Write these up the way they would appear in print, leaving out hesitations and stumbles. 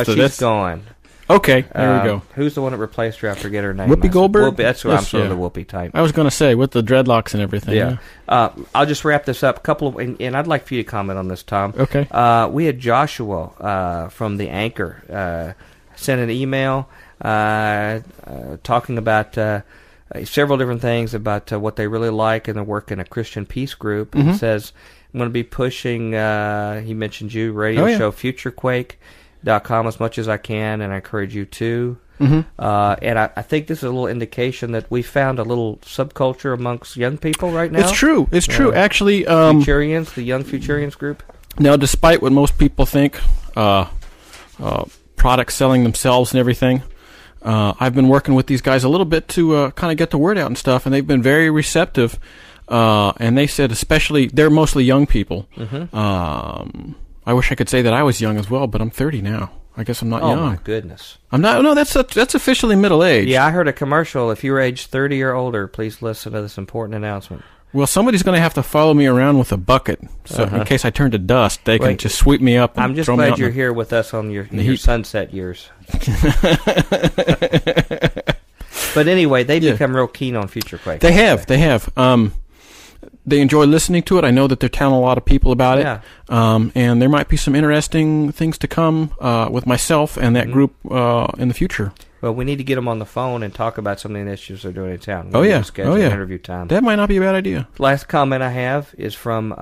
She's gone. Okay, there we go. Who's the one that replaced her? I forget her name. Whoopi Goldberg? Whoopi, that's what I'm sort of the Whoopi type. I was going to say, with the dreadlocks and everything. Yeah. I'll just wrap this up. And I'd like for you to comment on this, Tom. Okay. We had Joshua from the Anchor sent an email talking about several different things about what they really like in their work in a Christian peace group. Mm-hmm. It says, I'm going to be pushing, he mentioned you, radio show FutureQuake.com as much as I can, and I encourage you to. Mm-hmm. And I think this is a little indication that we found a little subculture amongst young people right now. It's true. Actually, Futurians, the young Futurians group. Now, despite what most people think, products selling themselves and everything, I've been working with these guys a little bit to kind of get the word out and stuff, and they've been very receptive. And they said, especially, they're mostly young people. Mm-hmm. I wish I could say that I was young as well, but I'm 30 now. I guess I'm not young. Oh, my goodness. I'm not. No, that's officially middle age. Yeah, I heard a commercial. If you're age 30 or older, please listen to this important announcement. Well, somebody's going to have to follow me around with a bucket, so in case I turn to dust, they can just sweep me up and I'm just throw me glad out you're here with us on your sunset years. But anyway, they've become real keen on FutureQuake. They have. They enjoy listening to it. I know that they're telling a lot of people about it. And there might be some interesting things to come with myself and that group in the future. Well, we need to get them on the phone and talk about some of the initiatives they're doing in town. Schedule interview time. That might not be a bad idea. Last comment I have is from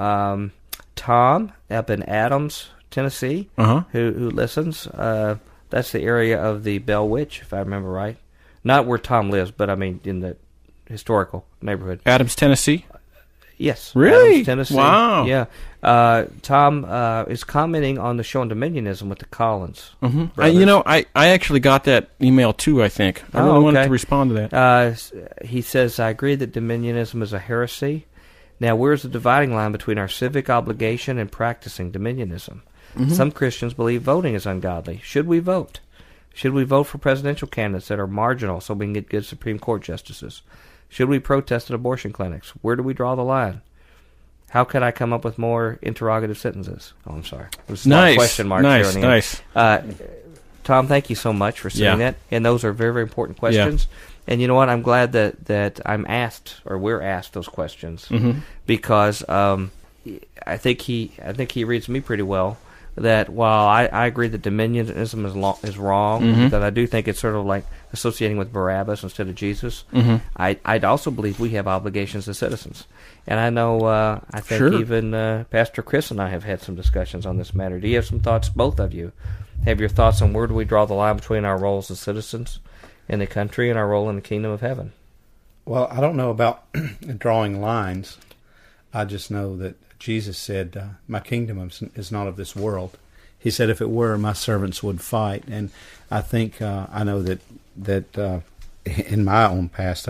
Tom up in Adams, Tennessee, who listens. That's the area of the Bell Witch, if I remember right. Not where Tom lives, but I mean in the historical neighborhood. Adams, Tennessee? Yes. Really? Adams, Tennessee. Wow. Yeah. Tom is commenting on the show on Dominionism with the Collins. Mm-hmm. I actually got that email too, I think. I really wanted to respond to that. He says, I agree that Dominionism is a heresy. Now, where's the dividing line between our civic obligation and practicing Dominionism? Mm-hmm. Some Christians believe voting is ungodly. Should we vote? Should we vote for presidential candidates that are marginal so we can get good Supreme Court justices? Should we protest at abortion clinics? Where do we draw the line? How could I come up with more interrogative sentences? Oh, I'm sorry. There's nice. Question marks nice, here nice. Tom, thank you so much for saying that. And those are very, very important questions. Yeah. And you know what? I'm glad that I'm asked, or we're asked those questions, because I think he reads me pretty well. That while I agree that dominionism is wrong, because I do think it's sort of like associating with Barabbas instead of Jesus, I'd also believe we have obligations as citizens. And I know, I think even Pastor Chris and I have had some discussions on this matter. Do you have some thoughts, both of you? Have your thoughts on where do we draw the line between our roles as citizens in the country and our role in the kingdom of heaven? Well, I don't know about drawing lines. I just know that Jesus said, my kingdom is not of this world. He said, if it were, my servants would fight. And I think I know that in my own past,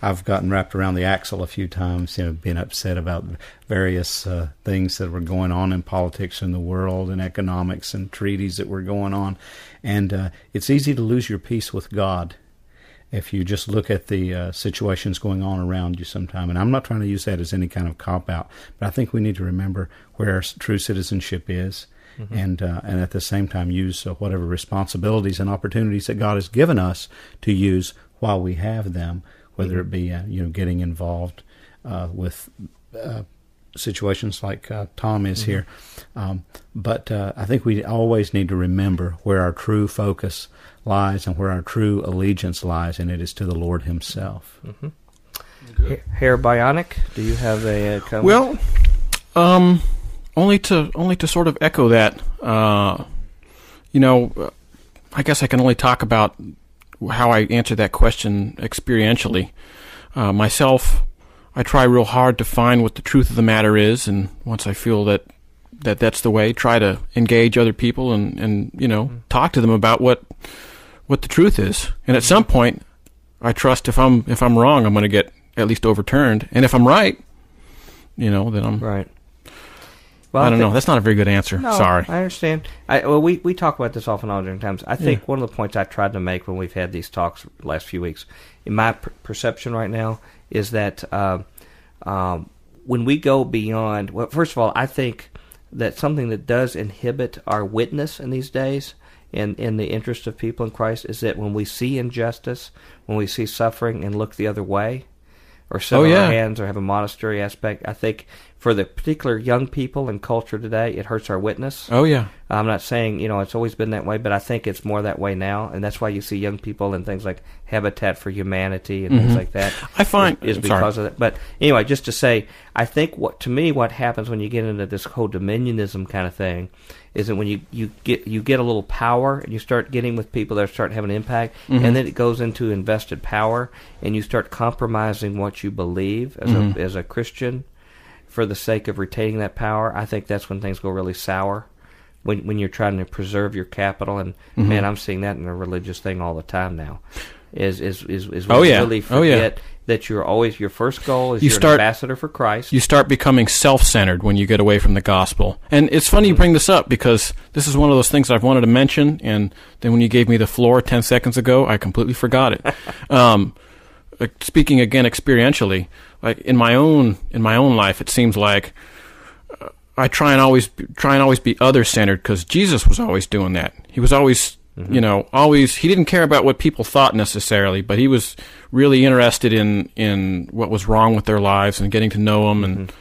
I've gotten wrapped around the axle a few times, being upset about various things that were going on in politics in the world and economics and treaties that were going on. And it's easy to lose your peace with God if you just look at the situations going on around you sometime. And I'm not trying to use that as any kind of cop-out, but I think we need to remember where our true citizenship is, and at the same time use whatever responsibilities and opportunities that God has given us to use while we have them, whether it be getting involved with situations like Tom is here. But I think we always need to remember where our true focus lies and where our true allegiance lies, and it is to the Lord himself. Hair Bionic, do you have a comment? Well, only to sort of echo that. I guess I can only talk about how I answer that question experientially. Myself, I try real hard to find what the truth of the matter is, and once I feel that that's the way, try to engage other people and talk to them about what the truth is. And at some point, I trust if I'm wrong, I'm going to get at least overturned, and if I'm right, then I'm right. Well, I don't know. That's not a very good answer. No, Sorry. I understand. We talk about this off and on during times. I think one of the points I tried to make when we've had these talks the last few weeks, in my perception right now, is that when we go beyond, well, first of all, I think that something that does inhibit our witness in these days, in the interest of people in Christ, is that when we see injustice, when we see suffering, and look the other way, or sit on our hands, or have a monastery aspect, I think for the particular young people and culture today, it hurts our witness. Oh, yeah. I'm not saying, it's always been that way, but I think it's more that way now, and that's why you see young people in things like Habitat for Humanity and things like that. I find is because of that. But anyway, just to say, I think what happens when you get into this whole dominionism kind of thing is that when you get a little power and you start getting with people that start having an impact, and then it goes into invested power, and you start compromising what you believe as a Christian for the sake of retaining that power. I think that's when things go really sour. When you're trying to preserve your capital, and man, I'm seeing that in a religious thing all the time now. Is really forget that you're always, your first goal is you're an ambassador for Christ. You start becoming self-centered when you get away from the gospel. And it's funny you bring this up, because this is one of those things I've wanted to mention, and then when you gave me the floor 10 seconds ago, I completely forgot it. Speaking again experientially, like in my own life, it seems like I try and always be other-centered, because Jesus was always doing that. He was always, he didn't care about what people thought necessarily, but he was really interested in what was wrong with their lives and getting to know them and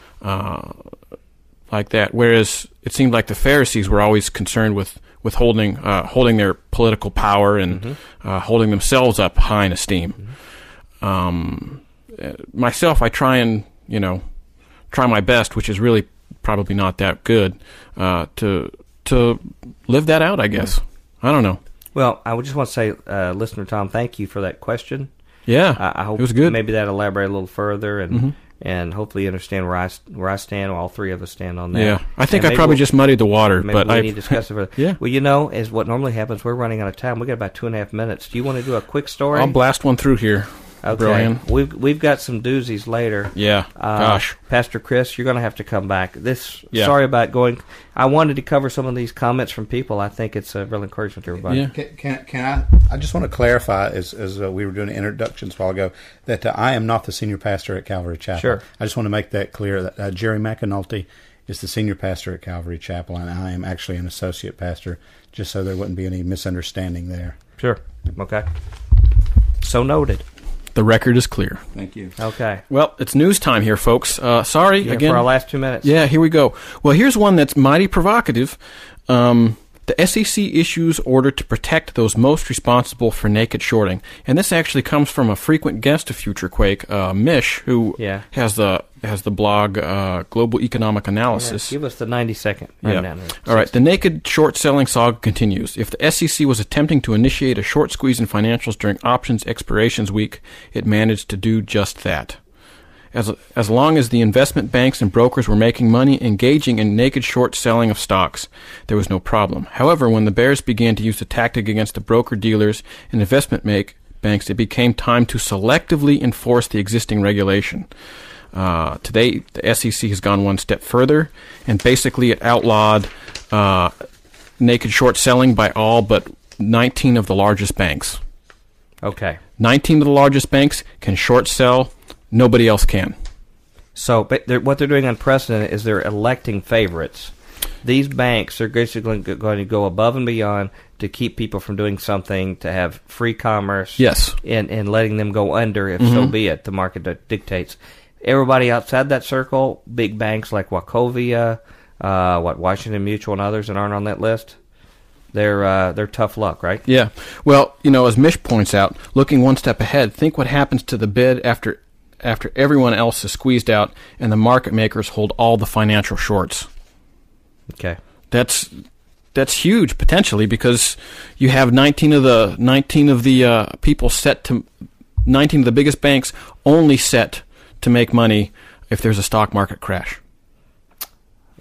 like that. Whereas it seemed like the Pharisees were always concerned with holding their political power and holding themselves up high in esteem. Myself, I try and try my best, which is really probably not that good, to live that out, I guess. I don't know. Well, I would just want to say, listener Tom, thank you for that question. Yeah, I hope it was good. Maybe that elaborate a little further, and hopefully you understand where I stand, or all three of us stand on that. Yeah, I think I probably just muddied the water, but we need to discuss it further. Yeah. Well, is what normally happens. We're running out of time. We got about 2.5 minutes. Do you want to do a quick story? I'll blast one through here. Okay. Brian. We've got some doozies later. Yeah. Gosh. Pastor Chris, you're going to have to come back. Sorry about going. I wanted to cover some of these comments from people. I think it's a real encouragement to everybody. Yeah. Can I just want to clarify, as we were doing introductions a while ago, that I am not the senior pastor at Calvary Chapel. Sure. I just want to make that clear. That Jerry McAnulty is the senior pastor at Calvary Chapel, and I am actually an associate pastor, just so there wouldn't be any misunderstanding there. Sure. Okay. So noted. The record is clear. Thank you. Okay. Well, it's news time here, folks. Sorry, again. For our last 2 minutes. Yeah, here we go. Well, here's one that's mighty provocative. The SEC issues order to protect those most responsible for naked shorting. And this actually comes from a frequent guest of Future Quake, Mish, who has the blog Global Economic Analysis. Give us the 90-second rundown. All right. The naked short selling saga continues. If the SEC was attempting to initiate a short squeeze in financials during options expirations week, it managed to do just that. As long as the investment banks and brokers were making money engaging in naked short selling of stocks, there was no problem. However, when the bears began to use the tactic against the broker-dealers and investment banks, it became time to selectively enforce the existing regulation. Today, the SEC has gone one step further, and basically it outlawed naked short selling by all but 19 of the largest banks. Okay. 19 of the largest banks can short sell. Nobody else can. So what they're doing unprecedented is they're electing favorites. These banks are basically going to go above and beyond to keep people from doing something, to have free commerce. Yes. And letting them go under, if so be it. The market dictates. Everybody outside that circle, big banks like Wachovia, Washington Mutual and others that aren't on that list, they're tough luck, right? Yeah. Well, as Mish points out, looking one step ahead, think what happens to the bid after everyone else is squeezed out and the market makers hold all the financial shorts. Okay. That's huge potentially, because you have 19 of the people set to 19 of the biggest banks only set to make money if there's a stock market crash.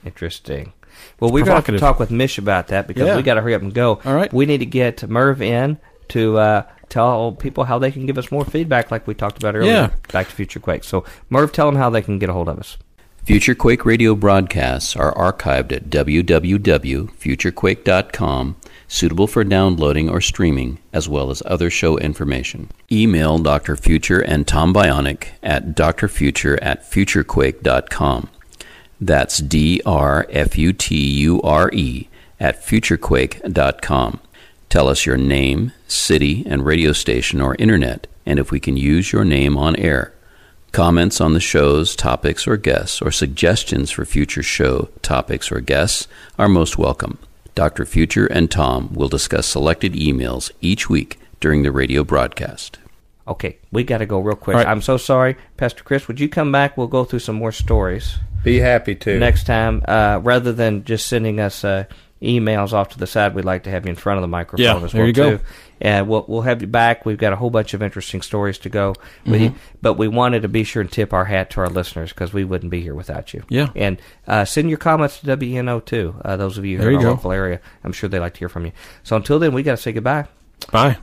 Interesting. Well, we're going to have to talk with Mish about that, because we got to hurry up and go. All right. We need to get Merv in to tell people how they can give us more feedback, like we talked about earlier. Yeah. Back to Future Quake. So, Merv, tell them how they can get a hold of us. Future Quake radio broadcasts are archived at www.futurequake.com, suitable for downloading or streaming, as well as other show information. Email Dr. Future and Tom Bionic at drfuture@futurequake.com. That's DRFUTURE at futurequake.com. Tell us your name, city, and radio station or internet, and if we can use your name on air. Comments on the show's topics or guests, or suggestions for future show topics or guests are most welcome. Dr. Future and Tom will discuss selected emails each week during the radio broadcast. Okay, we got to go real quick. Right. I'm so sorry. Pastor Chris, would you come back? We'll go through some more stories. Be happy to. Next time, rather than just sending us emails off to the side, we'd like to have you in front of the microphone as well, there you go. too. And we'll have you back. We've got a whole bunch of interesting stories to go with you. But we wanted to be sure and tip our hat to our listeners because we wouldn't be here without you. Yeah. And send your comments to WNO, too. Those of you who are in our local area, I'm sure they'd like to hear from you. So until then, we got to say goodbye. Bye.